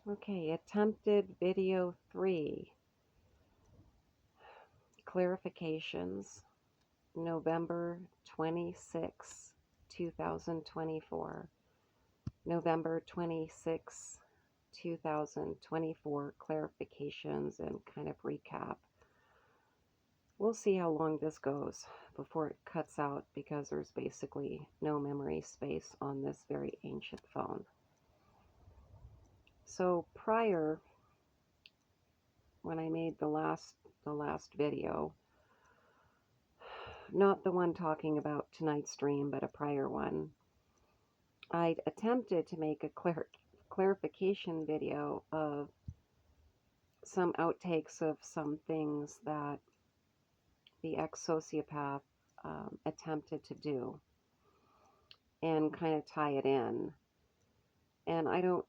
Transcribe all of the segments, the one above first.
Okay, attempted video 3. Clarifications, November 26, 2024. November 26, 2024, clarifications and kind of recap. We'll see how long this goes before it cuts out because there's basically no memory space on this very ancient phone. So prior, when I made the last video, not the one talking about tonight's stream, but a prior one, I attempted to make a clarification video of some outtakes of some things that the ex-sociopath attempted to do and kind of tie it in. And I don't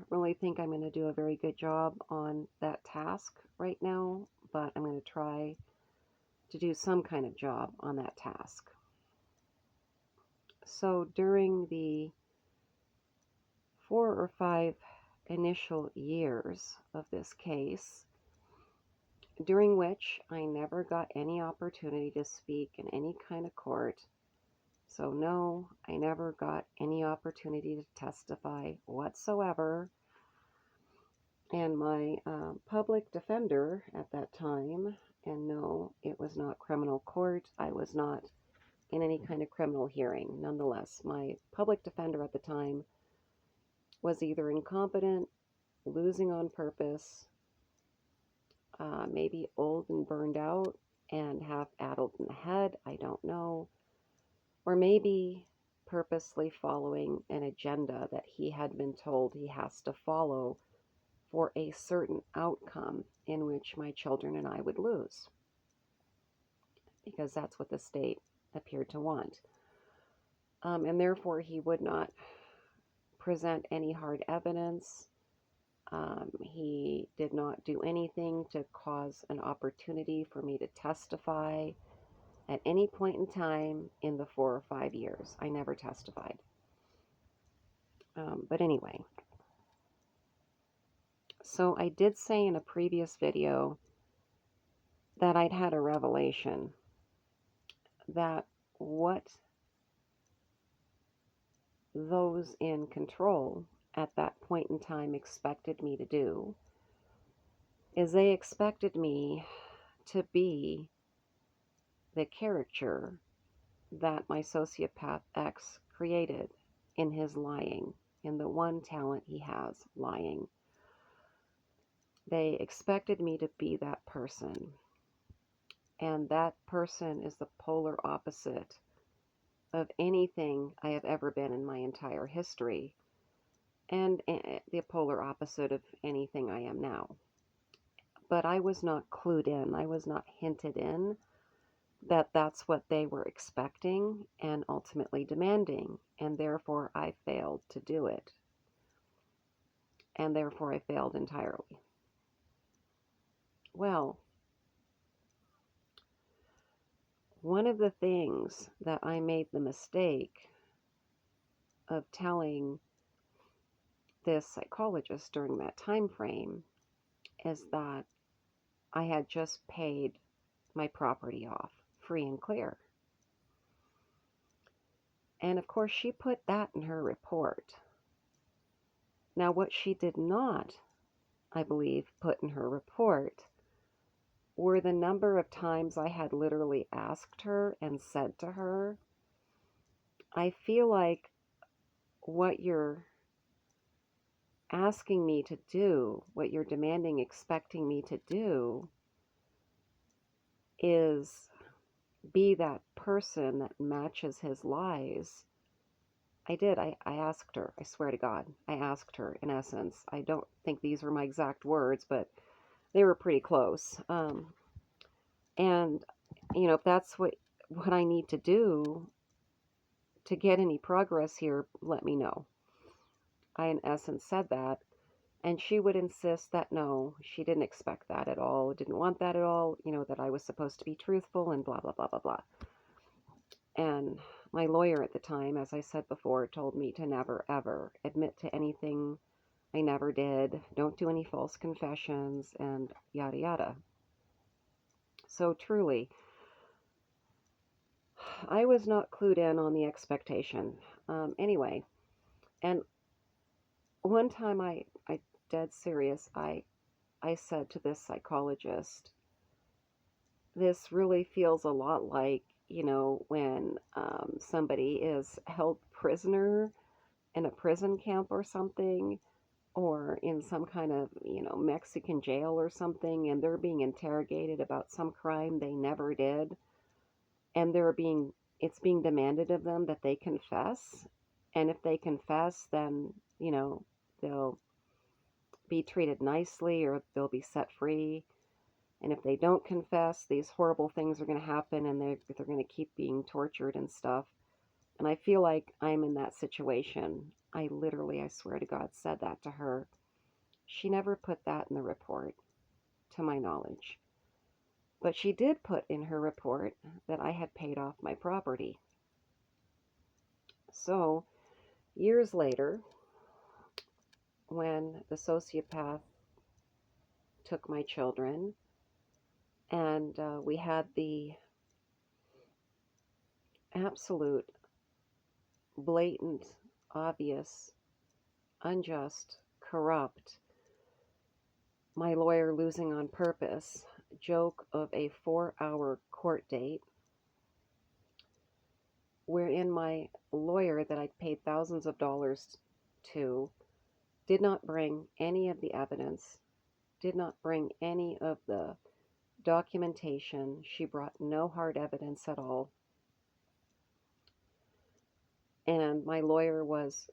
really think I'm going to do a very good job on that task right now, but I'm going to try to do some kind of job on that task. So during the 4 or 5 initial years of this case, during which I never got any opportunity to speak in any kind of court. So no, I never got any opportunity to testify whatsoever. And my public defender at that time, and no, it was not criminal court. I was not in any kind of criminal hearing. Nonetheless, my public defender at the time was either incompetent, losing on purpose, maybe old and burned out and half-addled in the head, I don't know, or maybe purposely following an agenda that he had been told he has to follow for a certain outcome in which my children and I would lose, because that's what the state appeared to want. And therefore, he would not present any hard evidence. He did not do anything to cause an opportunity for me to testify at any point in time in the 4 or 5 years. I never testified. But anyway, so I did say in a previous video that I'd had a revelation that what those in control at that point in time expected me to do is they expected me to be the caricature that my sociopath ex created in his lying, in the one talent he has, lying. They expected me to be that person. And that person is the polar opposite of anything I have ever been in my entire history, and the polar opposite of anything I am now. But I was not clued in, I was not hinted in that that's what they were expecting and ultimately demanding, and therefore I failed to do it. And therefore I failed entirely. Well, one of the things that I made the mistake of telling this psychologist during that time frame is that I had just paid my property off free and clear. And of course, she put that in her report. Now, what she did not, I believe, put in her report were the number of times I had literally asked her and said to her, I feel like what you're asking me to do, what you're demanding, expecting me to do, is be that person that matches his lies. I did. I asked her. I swear to God. I asked her, in essence. I don't think these were my exact words, but they were pretty close. And, if that's what I need to do to get any progress here, let me know. I, in essence, said that. And she would insist that no, she didn't expect that at all, didn't want that at all, that I was supposed to be truthful and blah, blah, blah, blah, blah. And my lawyer at the time, as I said before, told me to never, ever admit to anything I never did. Don't do any false confessions, and yada yada. So truly, I was not clued in on the expectation. Anyway, and one time I dead serious, I said to this psychologist, this really feels a lot like, when somebody is held prisoner in a prison camp or something, or in some kind of, Mexican jail or something, and they're being interrogated about some crime they never did, and it's being demanded of them that they confess. And if they confess, then, they'll be treated nicely or they'll be set free. And if they don't confess, these horrible things are going to happen, and they're going to keep being tortured and stuff. And I feel like I'm in that situation. I literally, I swear to God, said that to her. She never put that in the report, to my knowledge. But she did put in her report that I had paid off my property. So, years later, when the sociopath took my children, and we had the absolute, blatant, obvious, unjust, corrupt, my lawyer losing on purpose joke of a 4-hour court date, wherein my lawyer that I'd paid thousands of dollars to did not bring any of the evidence, did not bring any of the documentation. She brought no hard evidence at all. And my lawyer was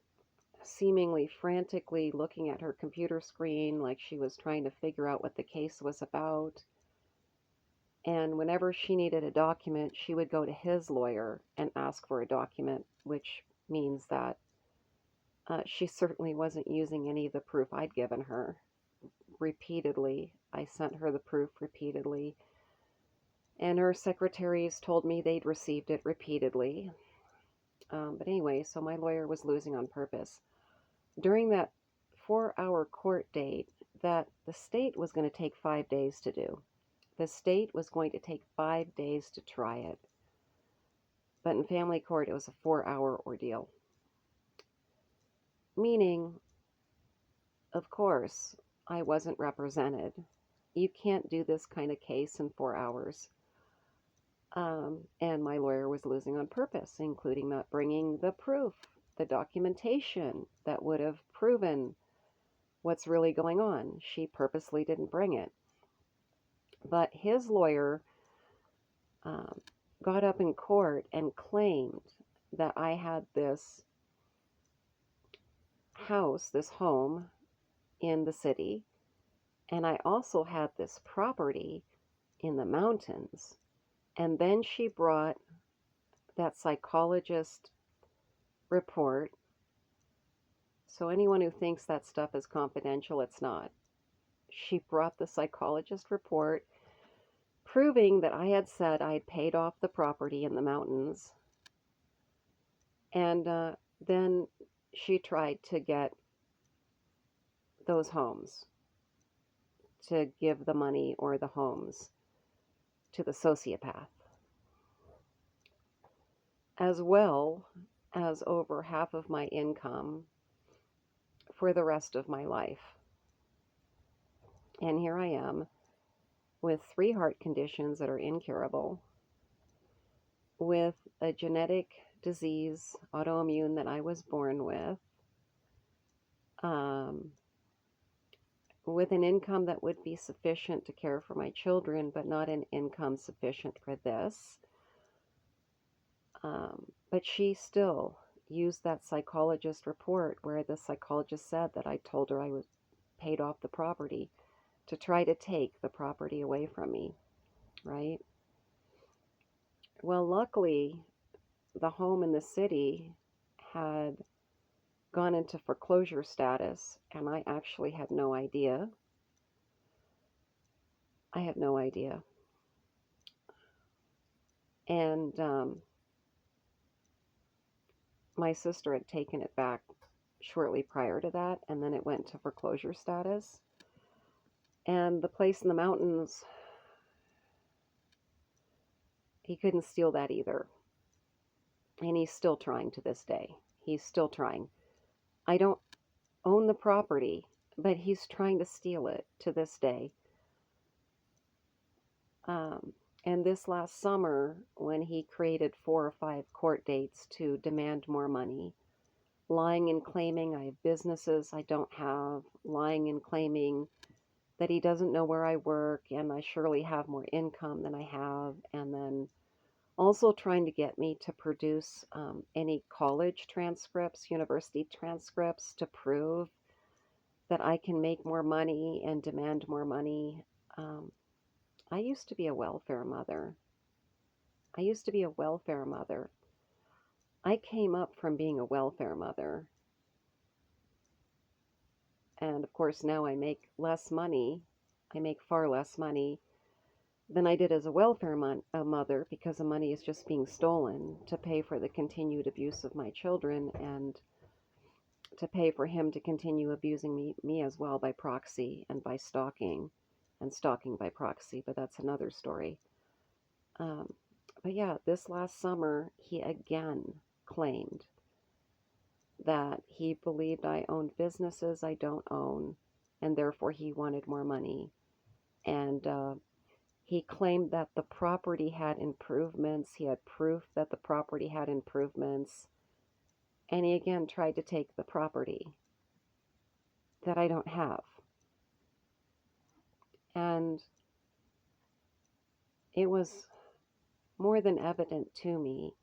seemingly frantically looking at her computer screen like she was trying to figure out what the case was about. And whenever she needed a document, she would go to his lawyer and ask for a document, which means that she certainly wasn't using any of the proof I'd given her. Repeatedly, I sent her the proof repeatedly, and her secretaries told me they'd received it repeatedly. But anyway, so my lawyer was losing on purpose. During that 4-hour court date, that the state was going to take 5 days to do. The state was going to take 5 days to try it. But in family court, it was a 4-hour ordeal. Meaning, of course, I wasn't represented. You can't do this kind of case in 4 hours. And my lawyer was losing on purpose, including not bringing the proof, the documentation that would have proven what's really going on. She purposely didn't bring it. But his lawyer got up in court and claimed that I had this house, this home in the city, and I also had this property in the mountains. And then she brought that psychologist report. So anyone who thinks that stuff is confidential, it's not. She brought the psychologist report proving that I had said I had paid off the property in the mountains. And then she tried to get those homes, to give the money or the homes to the sociopath, as well as over half of my income for the rest of my life. And here I am with 3 heart conditions that are incurable, with a genetic disease, autoimmune, that I was born with an income that would be sufficient to care for my children, but not an income sufficient for this. But she still used that psychologist report where the psychologist said that I told her I was paid off the property to try to take the property away from me, right? Well, luckily, the home in the city had gone into foreclosure status, and I actually had no idea. I had no idea. And my sister had taken it back shortly prior to that, and then it went to foreclosure status. And the place in the mountains, he couldn't steal that either. And he's still trying to this day. He's still trying. I don't own the property, but he's trying to steal it to this day. Um, and this last summer, when he created 4 or 5 court dates to demand more money, lying and claiming I have businesses I don't have, lying and claiming that he doesn't know where I work and I surely have more income than I have, and then also trying to get me to produce any college transcripts, university transcripts to prove that I can make more money and demand more money. Um, I used to be a welfare mother. I used to be a welfare mother. I came up from being a welfare mother. And of course, now I make less money. I make far less money than I did as a welfare mother, because the money is just being stolen to pay for the continued abuse of my children and to pay for him to continue abusing me as well by proxy and by stalking and stalking by proxy. But that's another story. Um, but yeah, this last summer, he again claimed that he believed I owned businesses I don't own, and therefore he wanted more money. And he claimed that the property had improvements. He had proof that the property had improvements. And he again tried to take the property that I don't have. And it was more than evident to me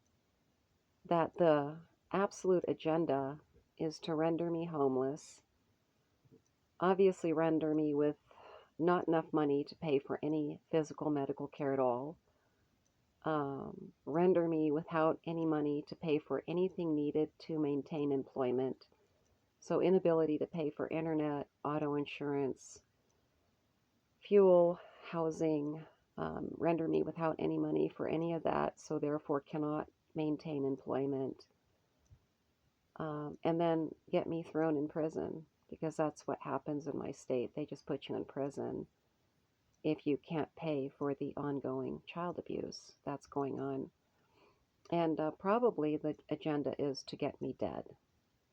that the absolute agenda is to render me homeless, obviously render me with not enough money to pay for any physical medical care at all, render me without any money to pay for anything needed to maintain employment. So inability to pay for internet, auto insurance, fuel, housing, render me without any money for any of that, so therefore cannot maintain employment. And then get me thrown in prison, because that's what happens in my state. They just put you in prison if you can't pay for the ongoing child abuse that's going on. And probably the agenda is to get me dead.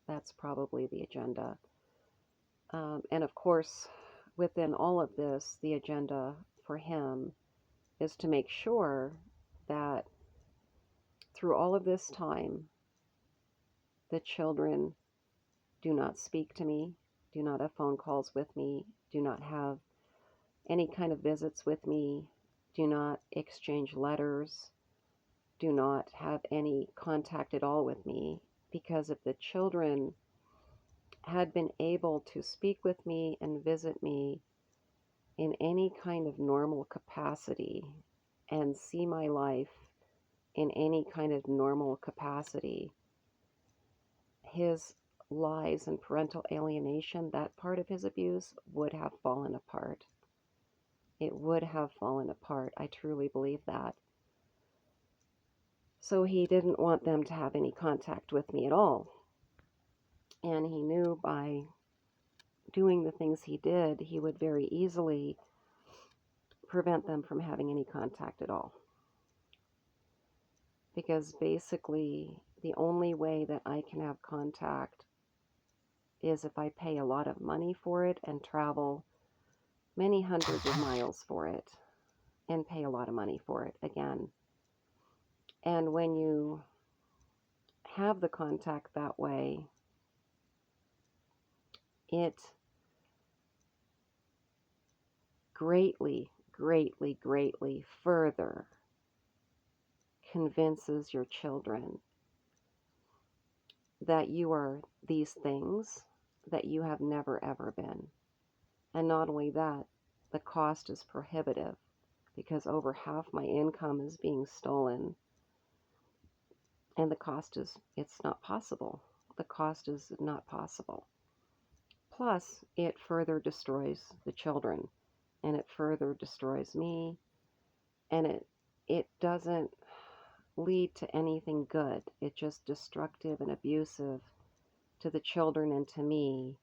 That's probably the agenda. And of course, within all of this, the agenda for him is to make sure that through all of this time, the children do not speak to me, do not have phone calls with me, do not have any kind of visits with me, do not exchange letters, do not have any contact at all with me. Because if the children had been able to speak with me and visit me in any kind of normal capacity and see my life in any kind of normal capacity, his lies and parental alienation, that part of his abuse, would have fallen apart. It would have fallen apart. I truly believe that. So he didn't want them to have any contact with me at all. And he knew by doing the things he did, he would very easily prevent them from having any contact at all. Because basically, the only way that I can have contact is if I pay a lot of money for it and travel many hundreds of miles for it and pay a lot of money for it again. And when you have the contact that way, it greatly, greatly, greatly further convinces your children that you are these things that you have never ever been. And not only that, the cost is prohibitive, because over half my income is being stolen, and the cost is, it's not possible. The cost is not possible. Plus, it further destroys the children, and it further destroys me, and it doesn't lead to anything good. It's just destructive and abusive to the children and to me,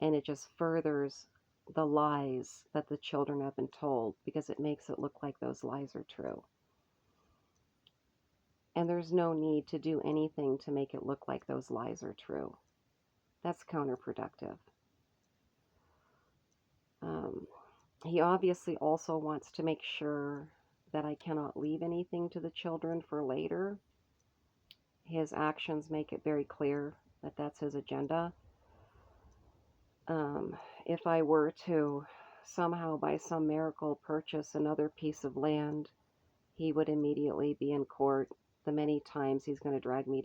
and it just furthers the lies that the children have been told because it makes it look like those lies are true. And there's no need to do anything to make it look like those lies are true. That's counterproductive. He obviously also wants to make sure that I cannot leave anything to the children for later. His actions make it very clear that that's his agenda. If I were to somehow by some miracle purchase another piece of land, he would immediately be in court the many times he's going to drag me